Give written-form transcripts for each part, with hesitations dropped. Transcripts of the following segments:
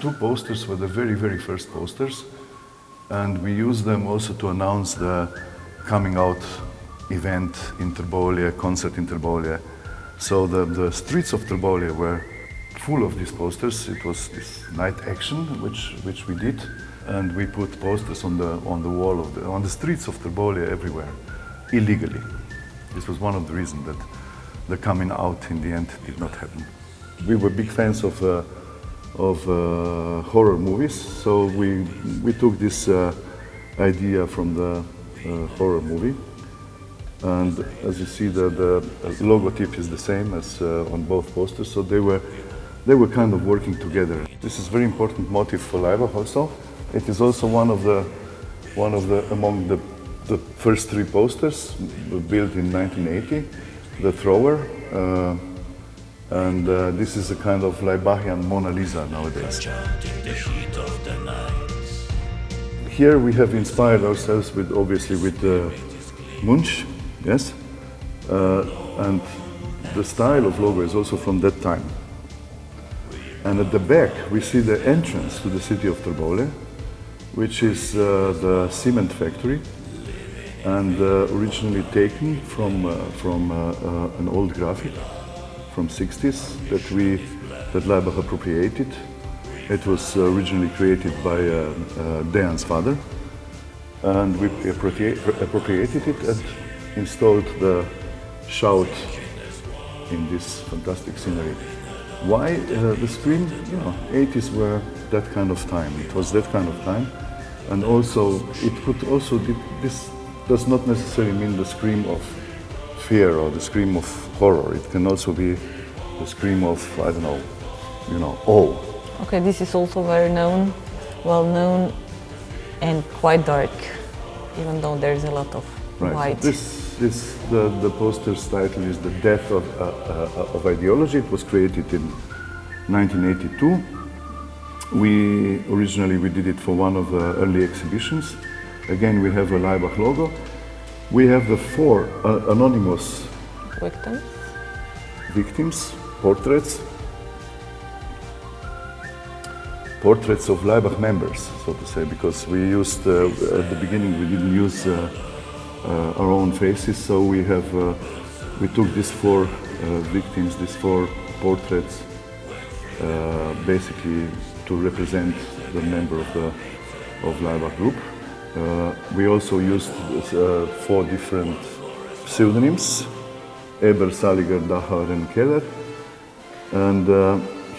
two posters were the very, very first posters, and we used them also to announce the coming out event in Trbovlje, concert in Trbovlje. So the streets of Trbovlje were full of these posters. It was this night action which we did, and we put posters on the wall on the streets of Trbovlje everywhere, illegally. This was one of the reasons that the coming out in the end did not happen. We were big fans of horror movies, so we took this idea from the horror movie. And as you see, the logotype is the same as on both posters, so they were kind of working together. This is a very important motif for Laibach also. It is also one of the among the first three posters built in 1980, the thrower, and this is a kind of Leibachian Mona Lisa nowadays. Here we have inspired ourselves obviously with Munch, yes, and the style of logo is also from that time. And at the back we see the entrance to the city of Trbovlje, which is the cement factory, and originally taken from an old graphic from 60s that Laibach appropriated. It was originally created by Dejan's father, and we appropriated it and installed the shout in this fantastic scenery. Why the screen? You know, 80s were that kind of time. It was that kind of time, and also it could also this does not necessarily mean the scream of fear or the scream of horror. It can also be the scream of, I don't know, you know, awe. Okay, this is also very well known, and quite dark, even though there's a lot of white. The poster's title is The Death of Ideology. It was created in 1982. Originally we did it for one of the early exhibitions. Again, we have a Laibach logo. We have the four anonymous victims, portraits of Laibach members, so to say, because we used, at the beginning we didn't use our own faces, so we took these four victims, these four portraits, basically to represent the member of Laibach group. We also used four different pseudonyms: Eber, Saliger, Dachauer and Keller. And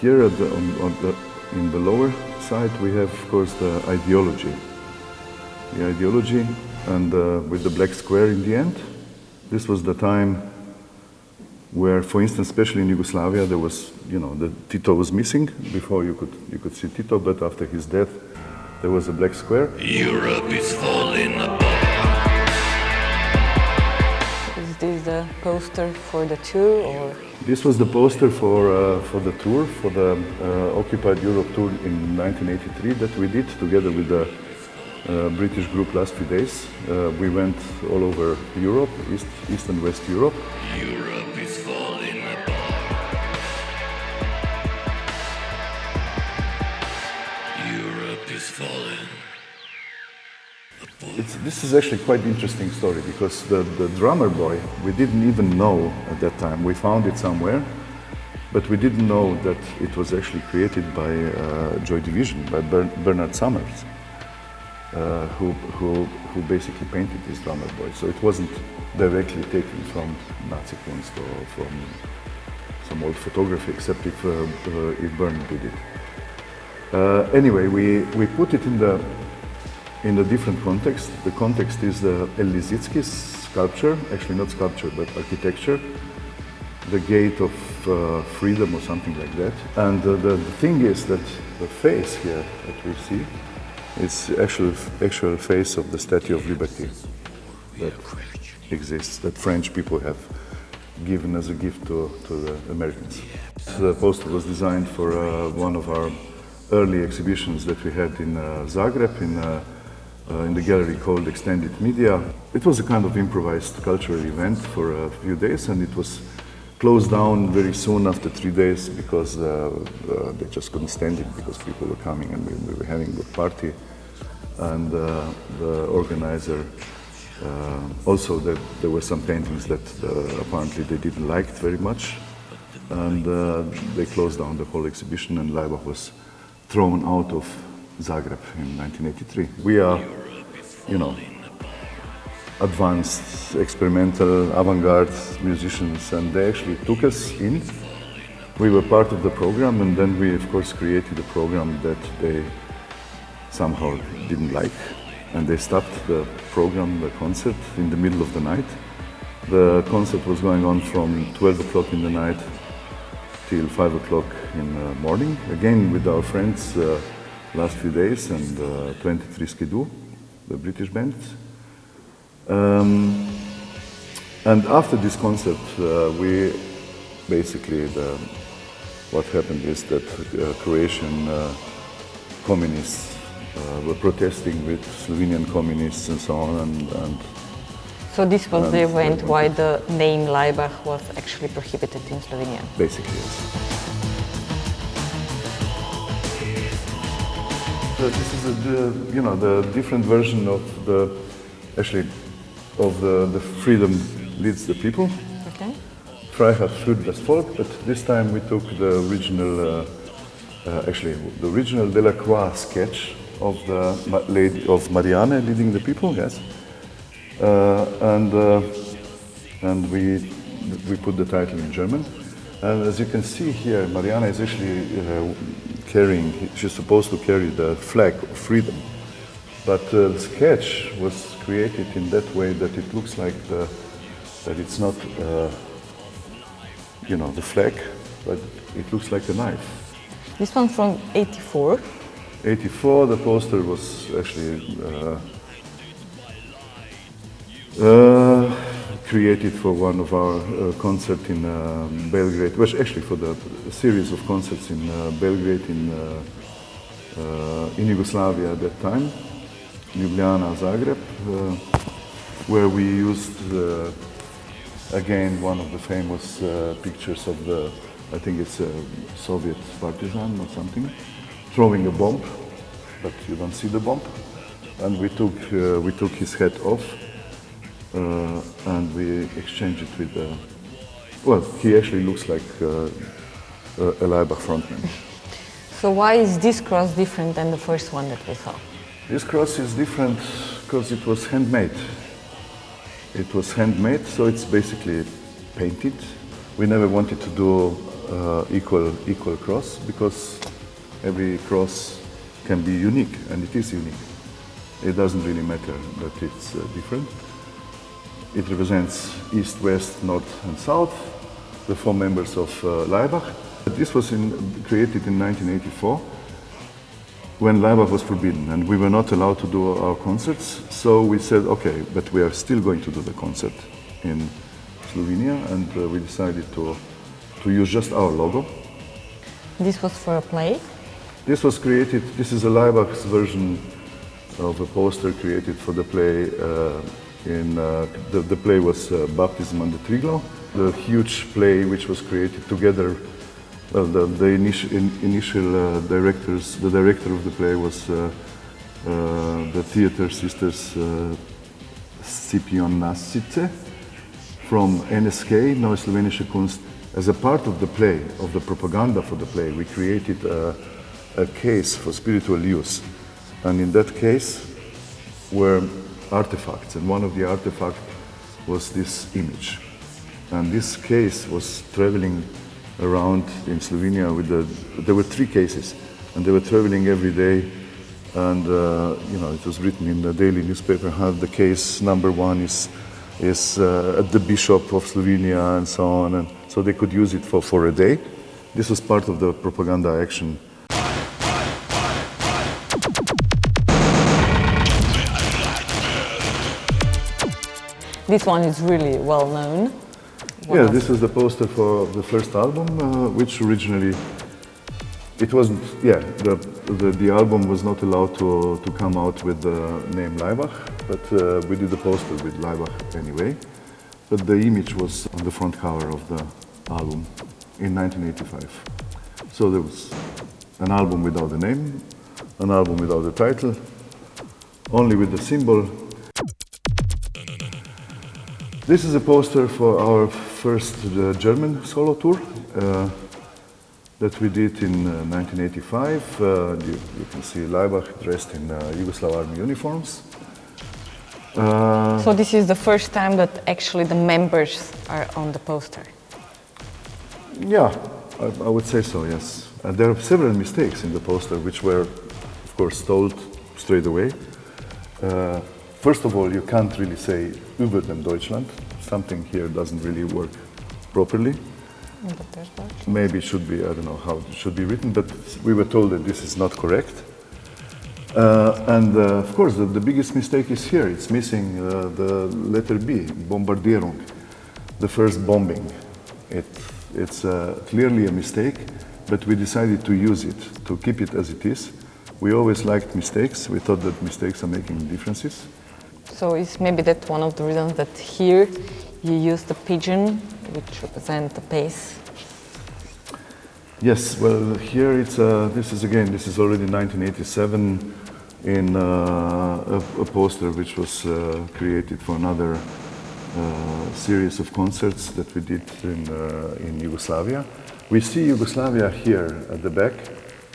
here in the lower side we have, of course, the ideology. The ideology, and with the black square in the end. This was the time where, for instance, especially in Yugoslavia, there was, you know, the Tito was missing. Before you could see Tito, but after his death, there was a black square. Europe is falling apart. Is this the poster for the tour, or? This was the poster for the tour, for the Occupied Europe tour in 1983 that we did together with the British group Last Few Days. We went all over Europe, East and West Europe. Europe is falling apart. Europe is falling apart. This is actually quite interesting story, because the drummer boy, we didn't even know at that time. We found it somewhere, but we didn't know that it was actually created by Joy Division, by Bernard Summers. Who basically painted this drummer boy. So it wasn't directly taken from Nazi Kunst or from some old photography, except if Bernard did it. Anyway, we put it in a different context. The context is the El Lissitzky sculpture, actually not sculpture, but architecture, the Gate of Freedom or something like that. And the thing is that the face here that we see, it's actual face of the Statue of Liberty that exists, that French people have given as a gift to the Americans. The poster was designed for one of our early exhibitions that we had in Zagreb, in the gallery called Extended Media. It was a kind of improvised cultural event for a few days, and it was closed down very soon after 3 days because they just couldn't stand it because people were coming and we were having a good party. And the organizer also that there were some paintings that apparently they didn't like very much, and they closed down the whole exhibition and Laibach was thrown out of Zagreb in 1983. We are, you know, advanced, experimental, avant-garde musicians, and they actually took us in. We were part of the program, and then we, of course, created a program that they somehow didn't like, and they stopped the program, the concert, in the middle of the night. The concert was going on from 12 o'clock in the night till 5 o'clock in the morning, again with our friends last few days, and 23 Skidoo, the British band. And after this concert, we basically, what happened is that Croatian communists were protesting with Slovenian communists and so on. And So this was the event why the name Laibach was actually prohibited in Slovenia. basically, yes. So this is the different version of the freedom leads the people. Okay. Freiheit führt das Volk, but this time we took the original, the original Delacroix sketch of the lady of Marianne leading the people, yes, and we put the title in German. And as you can see here, Marianne is actually carrying. She's supposed to carry the flag of freedom, but the sketch was created in that way that it looks like that it's not. The flag, but it looks like a knife. This one from 84. 84, the poster was actually created for one of our concerts in Belgrade, well, actually for the series of concerts in Belgrade in Yugoslavia at that time, Ljubljana, Zagreb, where we used again, one of the famous pictures of I think it's a Soviet partisan or something, throwing a bomb, but you don't see the bomb. And we took his head off, and we exchanged it with he actually looks like a Laibach frontman. So why is this cross different than the first one that we saw? This cross is different because it was handmade. It was handmade, so it's basically painted. We never wanted to do equal cross because every cross can be unique, and it is unique. It doesn't really matter that it's different. It represents east, west, north, and south, the 4 members of Laibach. This was created in 1984. When Laibach was forbidden and we were not allowed to do our concerts, so we said, okay, but we are still going to do the concert in Slovenia, and we decided to use just our logo. This was for a play? This was created, this is a Laibach's version of a poster created for the play. The play was Baptism on the Triglav, the huge play which was created together. Well, the initial directors, the director of the play was the theater sisters Scipion Nasice from NSK, Neue Slowenische Kunst. As a part of the play, of the propaganda for the play, we created a case for spiritual use. And in that case were artifacts, and one of the artifacts was this image. And this case was traveling around in Slovenia there were 3 cases, and they were traveling every day, and it was written in the daily newspaper how the case number 1 is at the Bishop of Slovenia and so on, and so they could use it for a day. This was part of the propaganda action. This one is really well known. Yeah, this is the poster for the first album, which originally, it wasn't, the album was not allowed to come out with the name Laibach, but we did the poster with Laibach anyway. But the image was on the front cover album in 1985. So there was an album without a name, an album without a title, only with the symbol. This is a poster for our first German solo tour that we did in 1985. You can see Laibach dressed in Yugoslav army uniforms. So this is the first time that actually the members are on the poster. Yeah, I would say so, yes. There are several mistakes in the poster which were, of course, told straight away. First of all, you can't really say über dem Deutschland. Something here doesn't really work properly. Maybe it should be, I don't know how it should be written, but we were told that this is not correct. Of course, the biggest mistake is here. It's missing the letter B, Bombardierung, the first bombing. It's clearly a mistake, but we decided to use it, to keep it as it is. We always liked mistakes. We thought that mistakes are making differences. So it's maybe that one of the reasons that here you use the pigeon, which represents the pace. Yes, well, here this is already 1987 in a poster which was created for another series of concerts that we did in Yugoslavia. We see Yugoslavia here at the back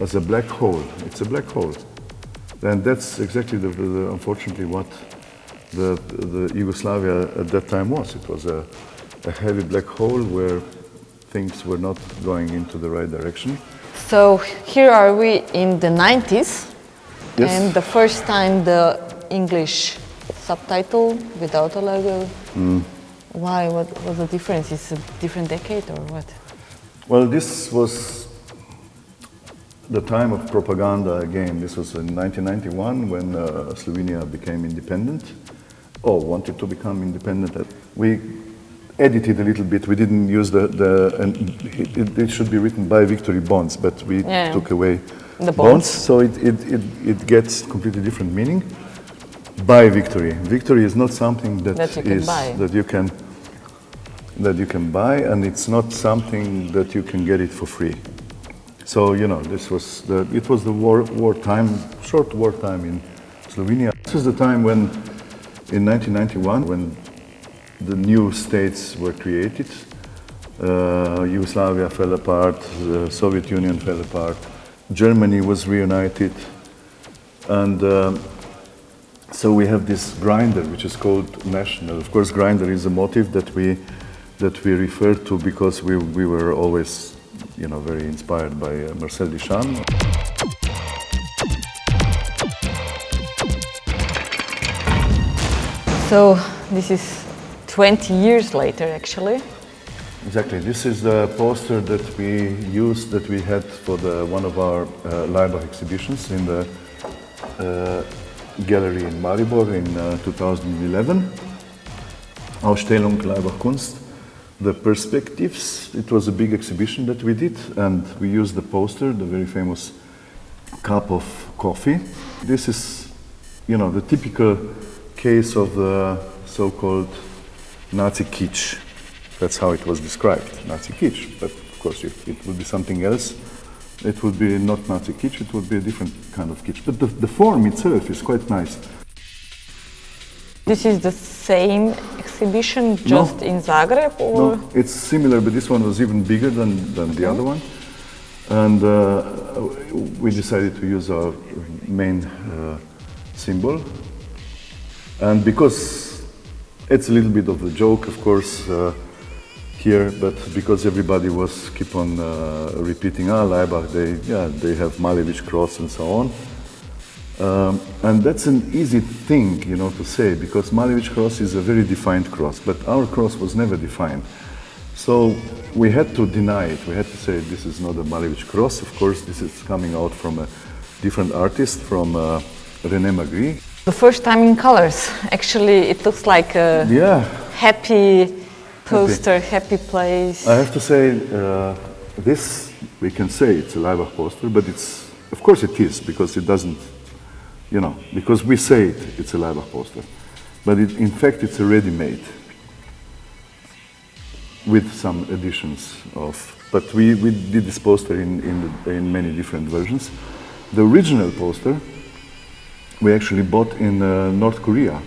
as a black hole. It's a black hole. And that's exactly unfortunately what the Yugoslavia at that time was. It was a heavy black hole where things were not going into the right direction. So here are we in the 90s, Yes. and the first time the English subtitle without a logo. Why? What was the difference? It's a different decade or what? Well, this was the time of propaganda again. This was in 1991 when Slovenia became independent, or wanted to become independent. We edited a little bit. We didn't use it should be written by Victory Bonds, but we took away the bonds, so it gets completely different meaning. By Victory. Victory is not something that you can buy, and it's not something that you can get it for free. So this was the wartime, short wartime in Slovenia. This is the time when, in 1991, when the new states were created. Yugoslavia fell apart, the Soviet Union fell apart, Germany was reunited, and so we have this grinder, which is called national. Of course, grinder is a motive that we refer to because we were always, very inspired by Marcel Duchamp. So this is 20 years later, actually. Exactly. This is the poster that we used, that we had for one of our Laibach exhibitions in the gallery in Maribor in 2011. Ausstellung Laibach Kunst. The Perspectives. It was a big exhibition that we did, and we used the poster, the very famous cup of coffee. This is, the typical case of the so-called Nazi kitsch. That's how it was described, Nazi kitsch. But of course, if it would be something else, it would be not Nazi kitsch, it would be a different kind of kitsch. But the form itself is quite nice. This is the same exhibition, just in Zagreb, or? No, it's similar, but this one was even bigger than the other one. And we decided to use our main symbol. And because it's a little bit of a joke, of course, here, but because everybody was keep on repeating, Laibach, they have Malevich cross and so on. And that's an easy thing, to say, because Malevich cross is a very defined cross, but our cross was never defined. So we had to deny it. We had to say this is not a Malevich cross. Of course, this is coming out from a different artist, from René Magritte. The first time in colors. Actually, it looks like a happy poster, happy place. I have to say, this, we can say it's a Laibach poster, but of course it is, because it doesn't, because we say it's a Laibach poster. But in fact, it's a ready-made. with some additions of. But we did this poster in many different versions. The original poster we actually bought in North Korea.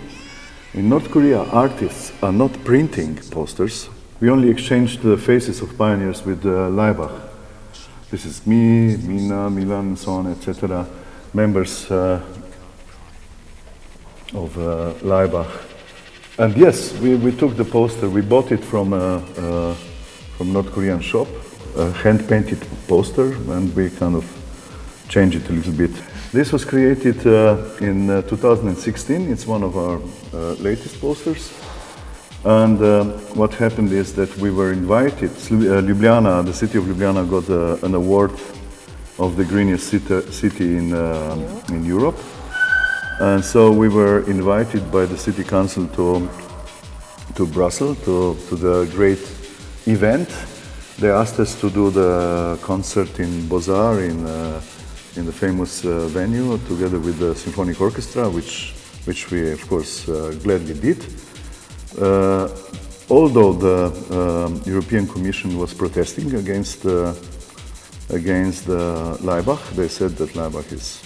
In North Korea, artists are not printing posters. We only exchanged the faces of pioneers with Laibach. This is me, Mina, Milan, and so on, etc. Members of Laibach. And yes, we took the poster. We bought it from North Korean shop, a hand-painted poster, and we kind of changed it a little bit. This was created in 2016. It's one of our latest posters. And what happened is that we were invited. Ljubljana, the city of Ljubljana, got an award of the greenest city in Europe. And so we were invited by the city council to Brussels, to the great event. They asked us to do the concert in Beaux-Arts in the famous venue, together with the symphonic orchestra, which we of course gladly did. Although the European Commission was protesting against Laibach, they said that Laibach is,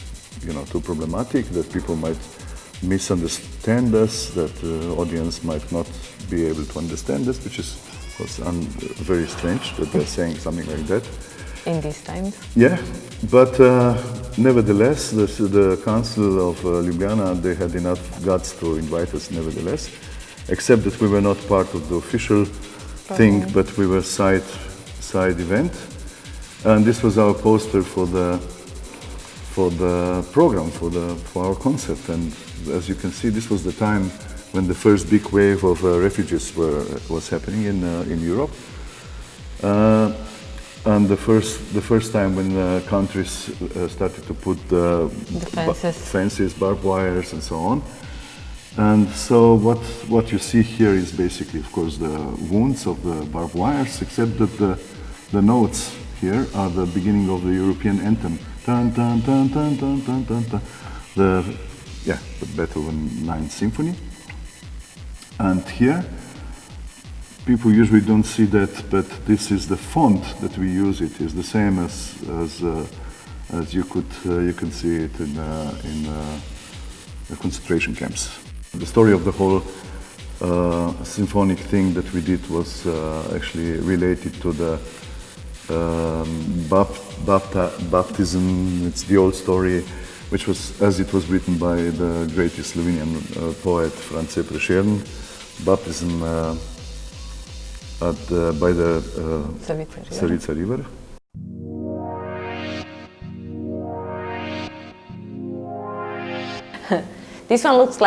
too problematic, that people might misunderstand us, that the audience might not be able to understand us, which is, of course, very strange that they're saying something like that. In these times? Yeah, but nevertheless, the Council of Ljubljana, they had enough guts to invite us nevertheless, except that we were not part of the official thing, but we were side event. And this was our poster for the program, for our concert. And as you can see, this was the time when the first big wave of refugees was happening in Europe. And the first time when countries started to put the fences, barbed wires, and so on. And so what you see here is basically, of course, the wounds of the barbed wires, except that the notes here are the beginning of the European anthem. Dun, dun, dun, dun, dun, dun, dun, dun. The Beethoven Ninth Symphony. And here, people usually don't see that, but this is the font that we use. It is the same as you can see it in the concentration camps. The story of the whole symphonic thing that we did was actually related to the baptism. It's the old story, which was as it was written by the greatest Slovenian poet France Prešeren. Baptism by the Savica River. This one looks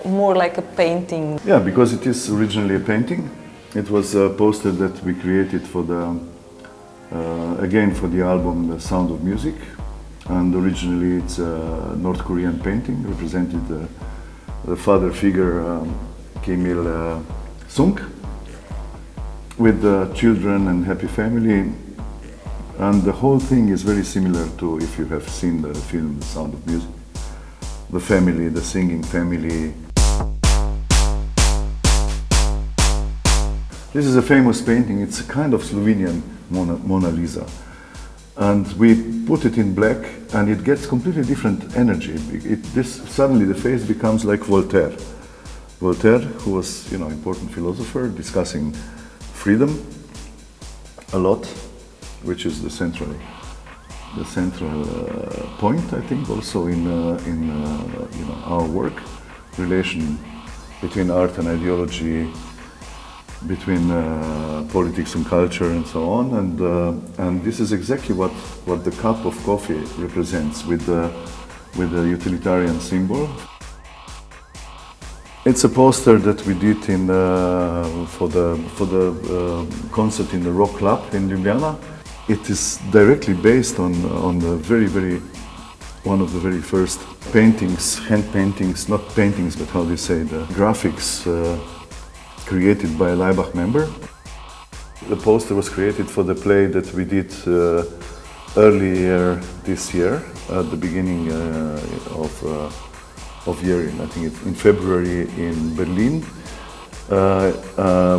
more like a painting. Yeah, because it is originally a painting. It was a poster that we created for the album The Sound of Music. And originally it's a North Korean painting, represented the father figure Kim Il-sung, with the children and happy family. And the whole thing is very similar to if you have seen the film The Sound of Music. The family, the singing family. This is a famous painting. It's a kind of Slovenian Mona Lisa. And we put it in black, and it gets completely different energy. Suddenly the face becomes like Voltaire. Voltaire, who was, important philosopher, discussing freedom a lot, which is the central point, I think, also in our work, relation between art and ideology, between politics and culture, and so on. And this is exactly what the cup of coffee represents, with the utilitarian symbol. It's a poster that we did for the concert in the Rock Club in Ljubljana. It is directly based on the one of the very first paintings, hand paintings, not paintings, but how do you say, the graphics created by a Laibach member. The poster was created for the play that we did earlier this year, at the beginning of year, I think in February in Berlin.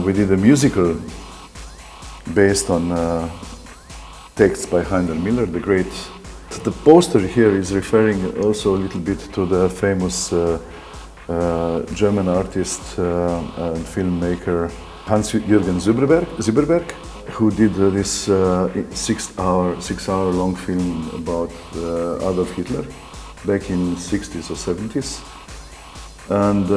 We did a musical based on texts by Heiner Miller, the great. The poster here is referring also a little bit to the famous German artist and filmmaker Hans-Jürgen Zauberberg, who did this 6-hour long film about Adolf Hitler back in 60s or 70s. And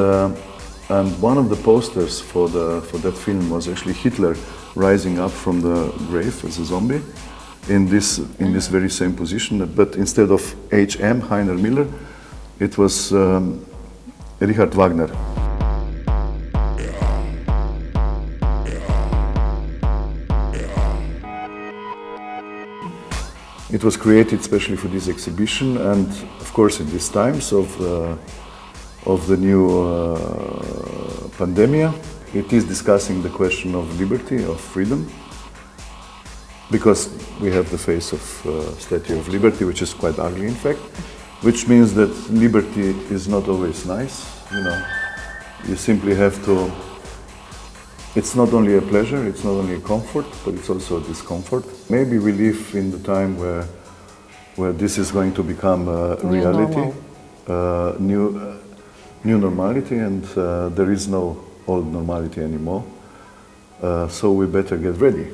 one of the posters for that film was actually Hitler rising up from the grave as a zombie in this very same position, but instead of H.M. Heiner Miller, it was Richard Wagner. It was created specially for this exhibition, and of course in these times of the new pandemic, it is discussing the question of liberty, of freedom, because we have the face of Statue of Liberty, which is quite ugly in fact, which means that liberty is not always nice, you know. You simply have to, it's not only a pleasure, it's not only a comfort, but it's also a discomfort. Maybe we live in the time where this is going to become a reality, new normality, and there is no old normality anymore. So we better get ready.